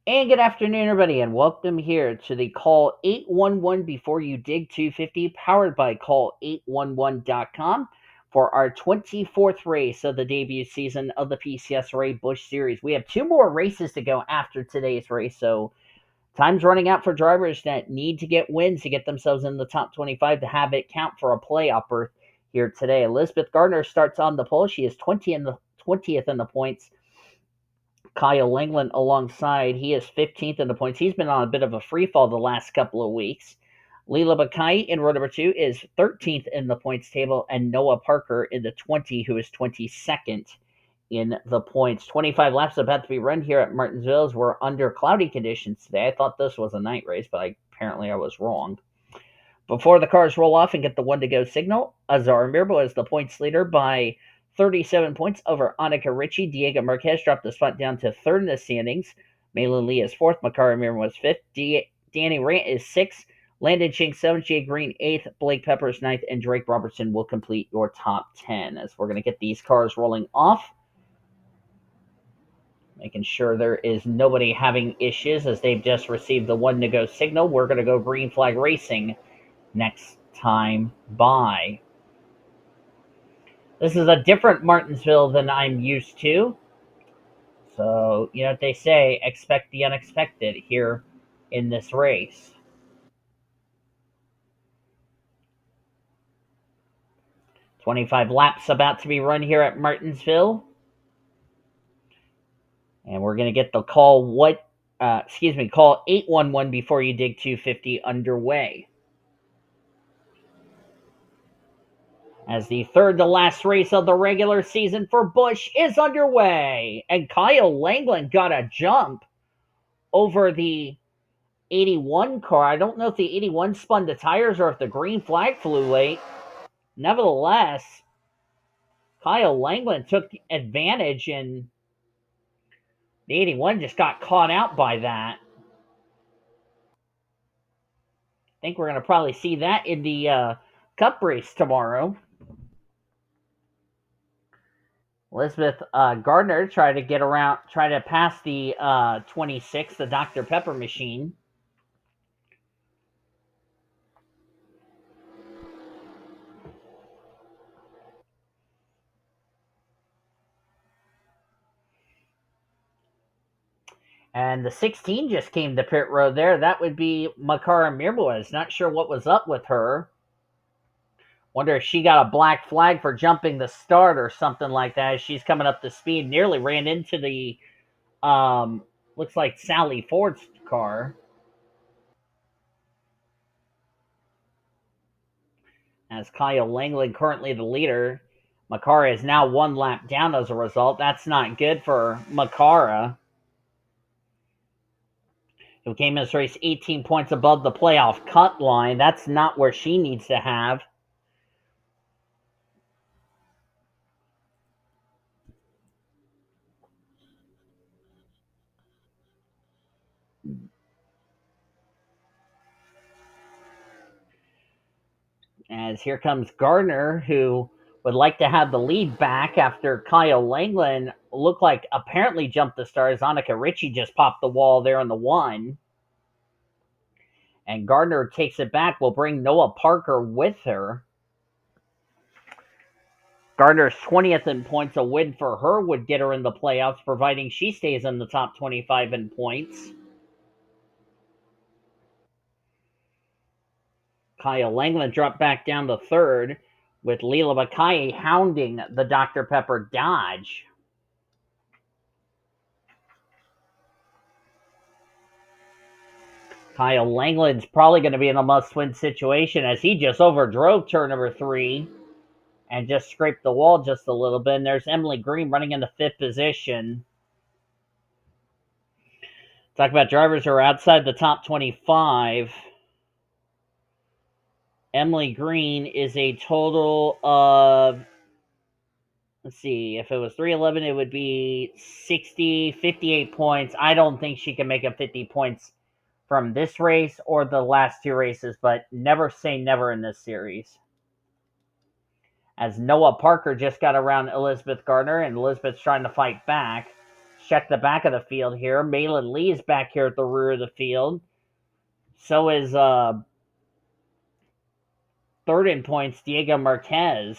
And good afternoon, everybody, and welcome here to the Call 811 Before You Dig 250, powered by Call811.com for our 24th race of the debut season of the PCSRA Busch Series. We have two more races to go after today's race, so time's running out for drivers that need to get wins to get themselves in the top 25 to have it count for a playoff berth here today. Elizabeth Gardner starts on the pole. She is 20th in the points. K Langeland alongside. He is 15th in the points. He's been on a bit of a free fall the last couple of weeks. B Blackmon in row number 2 is 13th in the points table, and Noah Parker in the 20, who is 22nd in the points. 25 laps about to be run here at Martinsville as we're under cloudy conditions today. I thought this was a night race, but apparently I was wrong. Before the cars roll off and get the one to go signal, Azar Amirmoez is the points leader by 37 points over Annika Ricci. D Marquez dropped the spot down to third in the standings. Malin Lee is fourth. M Amirmoez fifth. Danny Rant is sixth. Landon Ching seventh. Jay Green eighth. Blake Peppers ninth. And Drake Robertson will complete your top 10 as we're going to get these cars rolling off. Making sure there is nobody having issues as they've just received the one to go signal. We're going to go green flag racing next time by. This is a different Martinsville than I'm used to. So, you know what they say, expect the unexpected here in this race. 25 laps about to be run here at Martinsville. And we're going to get the call call 811 before you dig 250 underway. As the third to last race of the regular season for Busch is underway. And K Langeland got a jump over the 81 car. I don't know if the 81 spun the tires or if the green flag flew late. Nevertheless, K Langeland took advantage and the 81 just got caught out by that. I think we're going to probably see that in the Cup race tomorrow. Elizabeth Gardner tried to pass the 26, the Dr. Pepper machine. And the 16 just came to pit road there. That would be Annika Ricci. Not sure what was up with her. Wonder if she got a black flag for jumping the start or something like that. As she's coming up to speed, nearly ran into the looks like Sally Ford's car. As K Langeland currently the leader, Makara is now one lap down as a result. That's not good for Makara, who came in this race 18 points above the playoff cut line. That's not where she needs to have. As here comes Gardner, who would like to have the lead back after K Langeland looked like apparently jumped the stars. Annika Ricci just popped the wall there on the one. And Gardner takes it back, will bring Noah Parker with her. Gardner's 20th in points, a win for her would get her in the playoffs, providing she stays in the top 25 in points. K Langeland dropped back down to third, with Leela Mackay hounding the Dr. Pepper Dodge. K Langeland's probably going to be in a must-win situation as he just overdrove turn number 3 and just scraped the wall just a little bit. And there's Emily Green running into 5th position. Talk about drivers who are outside the top 25. Emily Green is a total of, let's see, if it was 311, it would be 58 points. I don't think she can make up 50 points from this race or the last two races, but never say never in this series. As Noah Parker just got around Elizabeth Gardner, and Elizabeth's trying to fight back. Check the back of the field here. Malin Lee is back here at the rear of the field. So is third in points, Diego Marquez.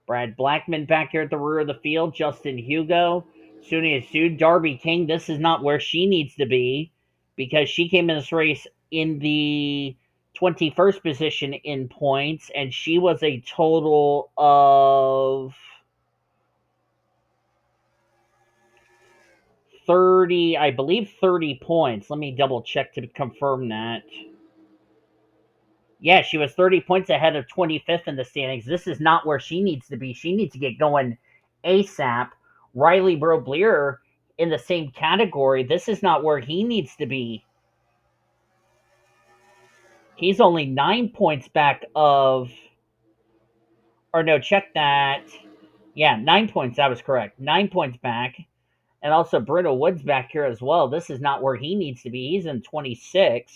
Brad Blackmon back here at the rear of the field. Justin Hugo. S Hsu. Darby King. This is not where she needs to be because she came in this race in the 21st position in points, and she was a total of 30, I believe 30 points. Let me double check to confirm that. Yeah, she was 30 points ahead of 25th in the standings. This is not where she needs to be. She needs to get going ASAP. Riley Broblier in the same category. This is not where he needs to be. He's only 9 points back of. Or no, check that. Yeah, 9 points. That was correct. 9 points back. And also Bruno Woods back here as well. This is not where he needs to be. He's in 26.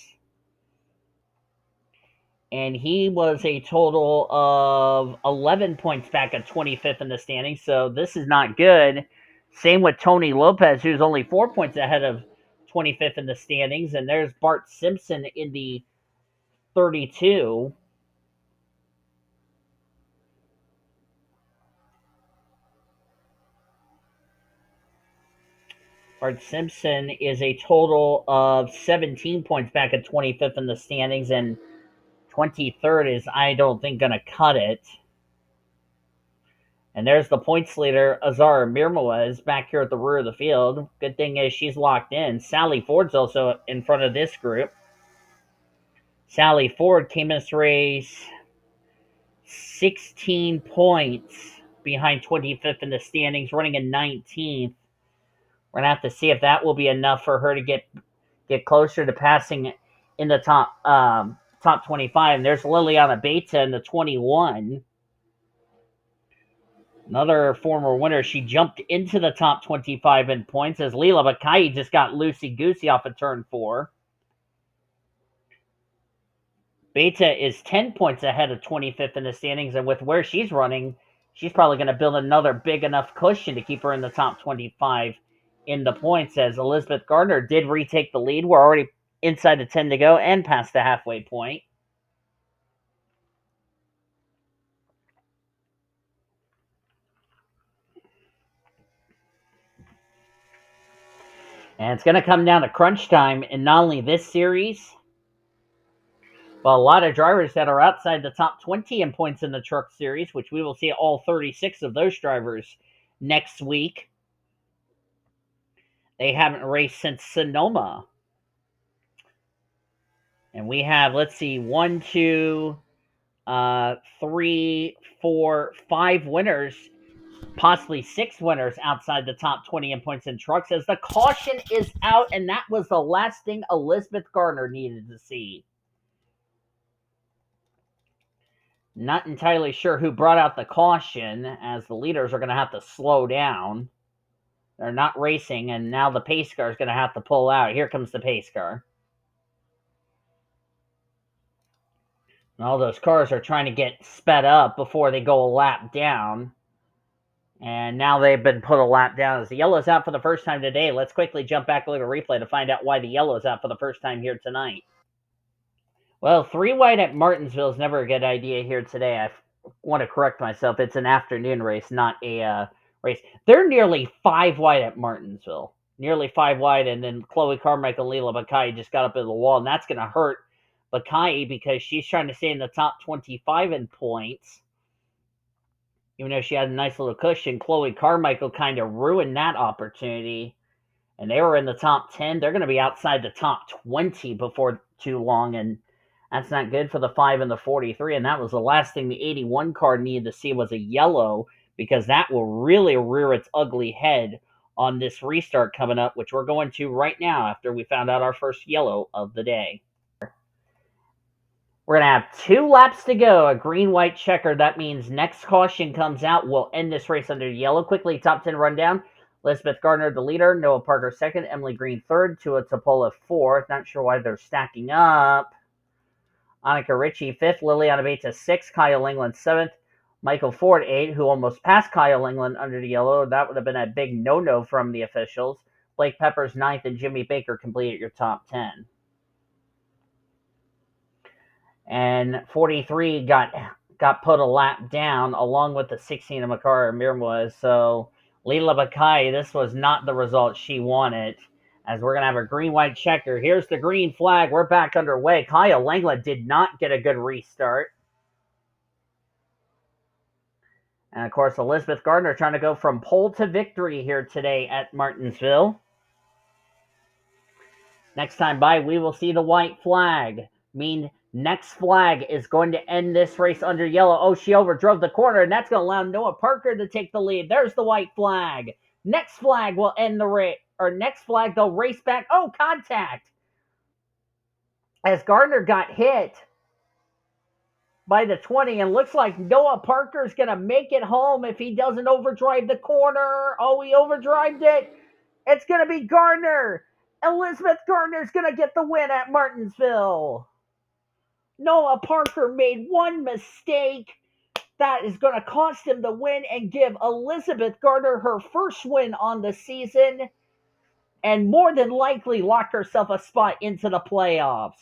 And he was a total of 11 points back at 25th in the standings, so this is not good. Same with Tony Lopez, who's only 4 points ahead of 25th in the standings, and there's Bart Simpson in the 32. Bart Simpson is a total of 17 points back at 25th in the standings, and 23rd is, I don't think, going to cut it. And there's the points leader, Azar Amirmoez, back here at the rear of the field. Good thing is she's locked in. Sally Ford's also in front of this group. Sally Ford came in this race 16 points behind 25th in the standings, running in 19th. We're going to have to see if that will be enough for her to get closer to passing in the top 25. And there's Liliana Beta in the 21. Another former winner. She jumped into the top 25 in points as L Pelekai just got loosey-goosey off of turn 4. Beta is 10 points ahead of 25th in the standings, and with where she's running, she's probably going to build another big enough cushion to keep her in the top 25 in the points, as Elizabeth Gardner did retake the lead. We're already inside the 10 to go and past the halfway point. And it's going to come down to crunch time in not only this series, but a lot of drivers that are outside the top 20 in points in the Truck Series, which we will see all 36 of those drivers next week. They haven't raced since Sonoma. And we have, let's see, 1, 2, 3, 4, 5 winners, possibly 6 winners outside the top 20 in points in trucks, as the caution is out, and that was the last thing Elizabeth Gardner needed to see. Not entirely sure who brought out the caution, as the leaders are going to have to slow down. They're not racing, and now the pace car is going to have to pull out. Here comes the pace car. And all those cars are trying to get sped up before they go a lap down. And now they've been put a lap down as the yellow's out for the first time today. Let's quickly jump back a little replay to find out why the yellow's out for the first time here tonight. Well, 3 wide at Martinsville is never a good idea here today. I want to correct myself. It's an afternoon race, not a race. They're nearly 5 wide at Martinsville. Nearly 5 wide, and then Chloe Carmichael and L Pelekai just got up in the wall, and that's going to hurt Pelekai because she's trying to stay in the top 25 in points. Even though she had a nice little cushion, Chloe Carmichael kind of ruined that opportunity. And they were in the top 10. They're going to be outside the top 20 before too long, and that's not good for the 5 and the 43, and that was the last thing the 81 car needed to see was a yellow, because that will really rear its ugly head on this restart coming up, which we're going to right now after we found out our first yellow of the day. We're going to have 2 laps to go, a green-white checker. That means next caution comes out. We'll end this race under yellow. Quickly, top 10 rundown. Elizabeth Gardner, the leader. Noah Parker, second. Emily Green, third. Tua Topola, fourth. Not sure why they're stacking up. Annika Ricci, 5th. Liliana Beta, 6th. K Langeland, 7th. Michael Ford 8, who almost passed K Langeland under the yellow. That would have been a big no-no from the officials. Blake Peppers 9th and Jimmy Baker completed your top 10. And 43 got put a lap down along with the 16 of Azar Amirmoez. So L Pelekai, this was not the result she wanted. As we're going to have a green-white checker. Here's the green flag. We're back underway. K Langeland did not get a good restart. And, of course, Elizabeth Gardner trying to go from pole to victory here today at Martinsville. Next time by, we will see the white flag. Next flag is going to end this race under yellow. Oh, she overdrove the corner, and that's going to allow Noah Parker to take the lead. There's the white flag. Next flag will end the race. Or next flag, they'll race back. Oh, contact. As Gardner got hit by the 20, and looks like Noah Parker's going to make it home if he doesn't overdrive the corner. Oh, he overdrived it. It's going to be Gardner. Elizabeth Gardner's going to get the win at Martinsville. Noah Parker made one mistake that is going to cost him the win and give Elizabeth Gardner her first win on the season and more than likely lock herself a spot into the playoffs.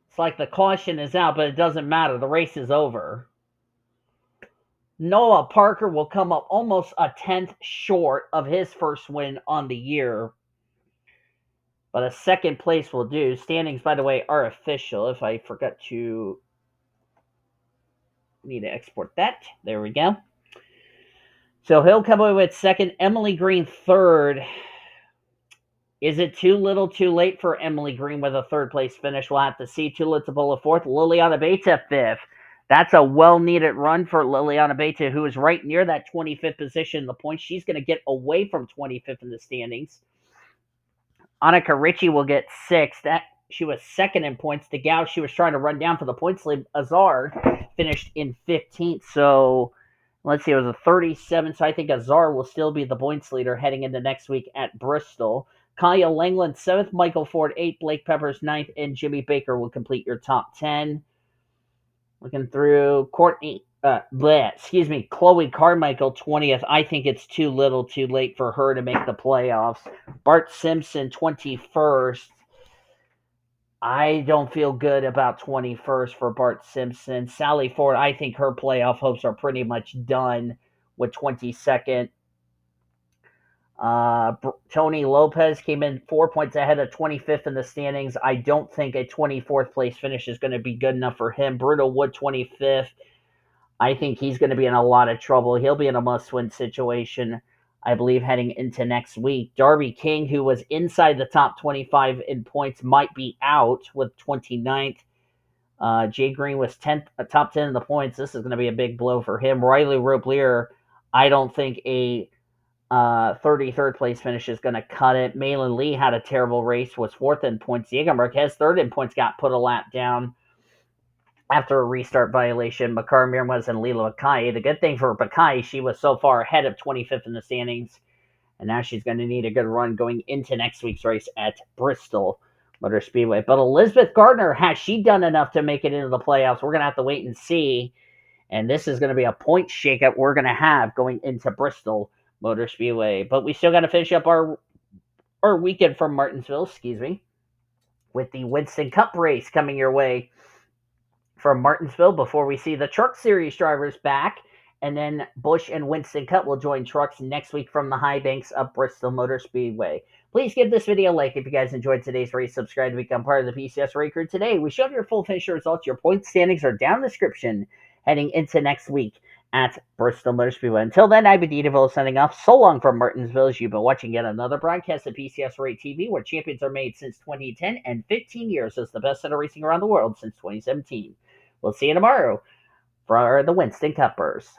It's like the caution is out, but it doesn't matter. The race is over. Noah Parker will come up almost a 10th short of his first win on the year. But a second place will do. Standings, by the way, are official. If I forgot to... need to export that. There we go. So he'll come away with second. Emily Green third. Is it too little too late for Emily Green with a third place finish? We'll have to see. Tulitabola fourth. Liliana Beta fifth. That's a well-needed run for Liliana Beta, who is right near that 25th position in the points. She's going to get away from 25th in the standings. Annika Ricci will get sixth. She was second in points. The gal she was trying to run down for the points lead, Azar, finished in 15th. So let's see, it was a 37. So I think Azar will still be the points leader heading into next week at Bristol. K Langeland 7th, Michael Ford 8th, Blake Peppers 9th, and Jimmy Baker will complete your top 10. Looking through Chloe Carmichael 20th. I think it's too little too late for her to make the playoffs. Bart Simpson 21st. I don't feel good about 21st for Bart Simpson. Sally Ford, I think her playoff hopes are pretty much done with 22nd. Tony Lopez came in 4 points ahead of 25th in the standings. I don't think a 24th place finish is going to be good enough for him. Bruno Wood 25th. I think he's going to be in a lot of trouble. He'll be in a must-win situation, I believe, heading into next week. Darby King, who was inside the top 25 in points, might be out with 29th. Jay Green was 10th, top 10 in the points. This is going to be a big blow for him. Riley Roblier, I don't think a 33rd place finish is going to cut it. Malin Lee had a terrible race, was 4th in points. Diego Marquez, 3rd in points, got put a lap down after a restart violation. M Amirmoez and L Pelekai. The good thing for Pelekai, she was so far ahead of 25th in the standings, and now she's going to need a good run going into next week's race at Bristol Motor Speedway. But Elizabeth Gardner, has she done enough to make it into the playoffs? We're going to have to wait and see, and this is going to be a point shakeup we're going to have going into Bristol Motor Speedway. But we still got to finish up our weekend from Martinsville, with the Winston Cup race coming your way from Martinsville before we see the Truck Series drivers back. And then Busch and Winston Cup will join trucks next week from the high banks of Bristol Motor Speedway. Please give this video a like if you guys enjoyed today's race. Subscribe to become part of the PCSRA crew today. We showed your full finish results. Your point standings are down in the description heading into next week at Bristol Motor Speedway. Until then, I've been D Deville signing off. So long from Martinsville, as you've been watching yet another broadcast of PCSRA TV, where champions are made since 2010 and 15 years as the best center racing around the world since 2017. We'll see you tomorrow for the Winston Cuppers.